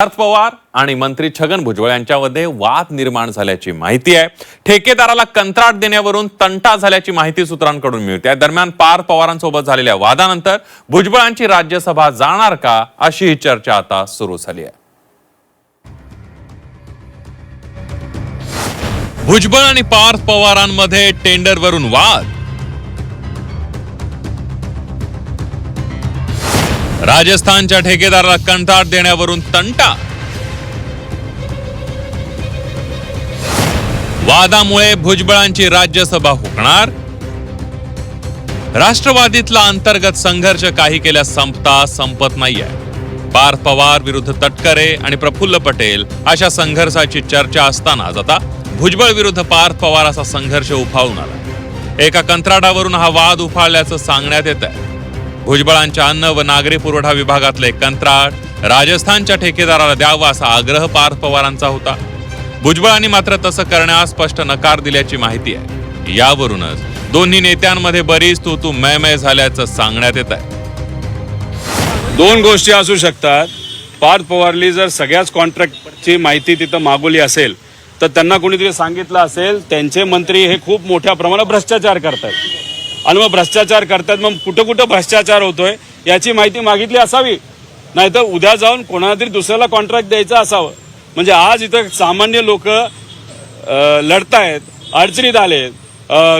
शरद पवार आणि मंत्री छगन भुजबळ यांच्यामध्ये वाद निर्माण झाल्याची माहिती आहे। ठेकेदाराला कंत्राट देण्यावरून तंटा झाल्याची माहिती सूत्रांकडून मिळते। दरम्यान पार्थ पवारांसोबत झालेल्या वादानंतर भुजबळांची राज्यसभा जाणार का अशी चर्चा आता सुरू झाली आहे। भुजबळ आणि पार्थ पवारांमध्ये टेंडरवरून वाद। राजस्थानच्या ठेकेदाराला कंत्राट देण्यावरून तंटा। वादामुळे भुजबळांची राज्यसभा हुकणार। राष्ट्रवादीतला अंतर्गत संघर्ष काही केल्यास संपत नाहीये। पार्थ पवार विरुद्ध तटकरे आणि प्रफुल्ल पटेल अशा संघर्षाची चर्चा असतानाच आता भुजबळ विरुद्ध पार्थ पवार असा संघर्ष उफाळून आला। एका कंत्राटावरून हा वाद उफाळल्याचं सांगण्यात येत आहे। भुजबळांच्या अन्न व नागरी पुरवठा विभागातले कंत्राट राजस्थानच्या ठेकेदाराला द्यावा असा आग्रह पार्थ पवारांचा होता। भुजबळांनी मात्र तसं करण्यास स्पष्ट नकार दिल्याची माहिती आहे। यावरूनच दोन्ही नेत्यांमध्ये बरीच तू मै झाल्याचं सांगण्यात येत आहे। दोन गोष्टी असू शकतात। पार्थ पवारली जर सगळ्याच कॉन्ट्रॅक्टची माहिती तिथं मागवली असेल तर त्यांना कोणीतरी सांगितलं असेल त्यांचे मंत्री हे खूप मोठ्या प्रमाणात भ्रष्टाचार करतात आणि मग भ्रष्टाचार करतात, मग कुठं कुठं भ्रष्टाचार होतोय याची माहिती मागितली असावी। नाहीतर उद्या जाऊन कोणाला तरी दुसऱ्याला कॉन्ट्रॅक्ट द्यायचं असावं। म्हणजे आज इथं सामान्य लोक लढतायत, अडचणीत आलेत,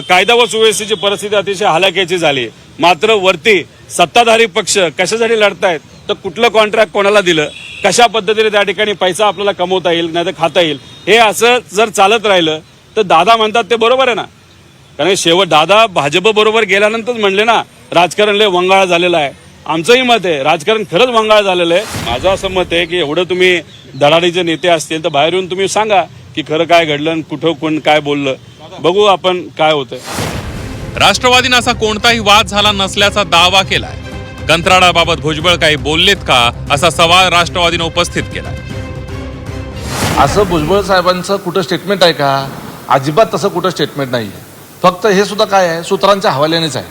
कायदा व सुव्यवस्थेची परिस्थिती अतिशय हलाखीची झाली। मात्र वरती सत्ताधारी पक्ष कशासाठी लढतायत तर कुठलं कॉन्ट्रॅक्ट कोणाला दिलं, कशा पद्धतीने त्या ठिकाणी पैसा आपल्याला कमवता येईल नाही तर खाता येईल, हे असं जर चालत राहिलं तर दादा म्हणतात ते बरोबर आहे ना। कारण शेवट दादा भाजप बरोबर गेल्यानंतर म्हणले ना राजकारण लय वंगाळ झालेलं आहे। आमचंही मत आहे राजकारण खरंच वंगाळ झालेलं आहे। माझं असं मत आहे की एवढं तुम्ही धडाडीचे नेते असतील तर बाहेर येऊन तुम्ही सांगा की खरं काय घडलं आणि कुठं कोण काय बोललं, बघू आपण काय होतंय। राष्ट्रवादीने असा कोणताही वाद झाला नसल्याचा दावा केलाय। कंत्राटाबाबत भुजबळ काही बोललेत का असा सवाल राष्ट्रवादीने उपस्थित केलाय। असं भुजबळ साहेबांचं कुठं स्टेटमेंट आहे का? अजिबात तसं कुठं स्टेटमेंट नाही आहे। फक्त हे सुद्धा काय आहे, सूत्रांच्या हवाल्यानेच आहे।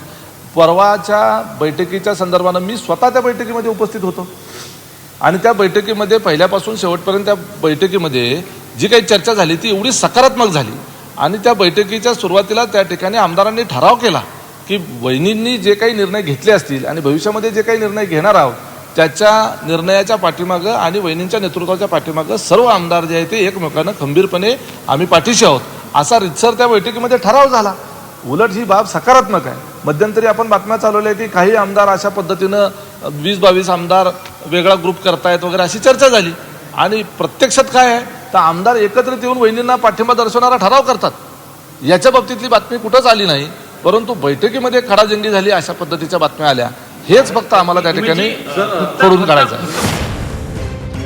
परवाच्या बैठकीच्या संदर्भानं मी स्वतः त्या बैठकीमध्ये उपस्थित होतो आणि त्या बैठकीमध्ये पहिल्यापासून शेवटपर्यंत त्या बैठकीमध्ये जी काही चर्चा झाली ती एवढी सकारात्मक झाली आणि त्या बैठकीच्या सुरुवातीला त्या ठिकाणी आमदारांनी ठराव केला की वहिनींनी जे काही निर्णय घेतले असतील आणि भविष्यामध्ये जे काही निर्णय घेणार आहोत त्याच्या निर्णयाच्या पाठीमागं आणि वहिनींच्या नेतृत्वाच्या पाठीमागं सर्व आमदार जे आहे ते एकमेकांना खंबीरपणे आम्ही पाठीशी आहोत असा रितसर त्या बैठकीमध्ये ठराव झाला। उलट ही बाब सकारात्मक आहे। मध्यंतरी आपण बातम्या चालवल्या की काही आमदार अशा पद्धतीनं 20-22 आमदार वेगळा ग्रुप करतायत वगैरे अशी चर्चा झाली आणि प्रत्यक्षात काय आहे तर आमदार एकत्रित येऊन वहिनींना पाठिंबा दर्शवणारा ठराव करतात। याच्या बाबतीतली बातमी कुठंच आली नाही, परंतु बैठकीमध्ये खडाजंगी झाली अशा पद्धतीच्या बातम्या आल्या। हेच फक्त आम्हाला त्या ठिकाणी फोडून काढायचं आहे।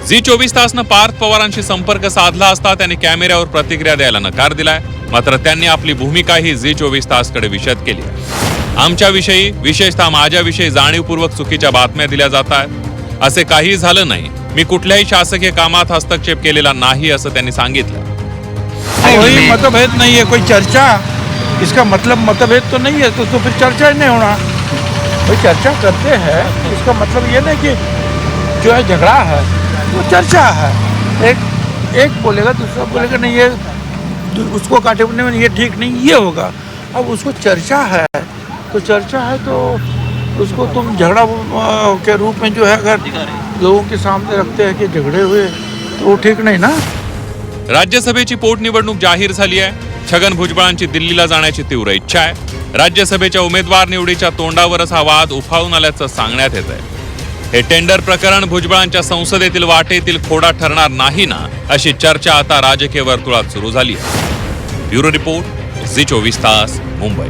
झी24 तासनं पार्थ पवारांशी संपर्क साधला असता त्यांनी कॅमेऱ्यावर प्रतिक्रिया द्यायला नकार दिलाय। मात्र त्यांनी आपली भूमिकाही झी24 तासकडे विशद केली आहे। आमच्याविषयी विशेषतः माझ्याविषयी जाणीवपूर्वक चुकीच्या बातम्या दिल्या जात आहेत। असे काही झालं नाही। मी कुठल्याही शासकीय कामात हस्तक्षेप केलेला नाही असं त्यांनी सांगितलं। कोई मतभेद नहीं है, कोई चर्चा, इसका मतलब मतभेद तो नहीं है तो फिर चर्चा ही नहीं होना। कोई चर्चा करते हैं इसका मतलब ये नहीं कि जो है झगड़ा है, वो चर्चा है। एक बोलेगा दूसरा बोलेगा नहीं ये उसको काटे में ये ठीक नहीं ये होगा। अब उसको चर्चा है तो चर्चा है तो उसको तुम झगड़ा के रूप में जो है अगर लोगों के सामने रखते हैं कि झगड़े हुए तो वो ठीक नहीं ना। राज्यसभेची पोटनिवडणूक जाहीर झाली आहे। छगन भुजबळांची दिल्लीला जाण्याची तीव्र इच्छा आहे। राज्यसभेच्या उमेदवार निवडीच्या तोंडावरच हा वाद उफाळून आल्याचं सांगण्यात येत आहे। हे टेंडर प्रकरण भुजबळांच्या संसदेतील वाटेतील खोडा ठरणार नाही ना अशी चर्चा आता राजकीय वर्तुळात सुरू झाली आहे। ब्युरो रिपोर्ट, झी24 तास, मुंबई।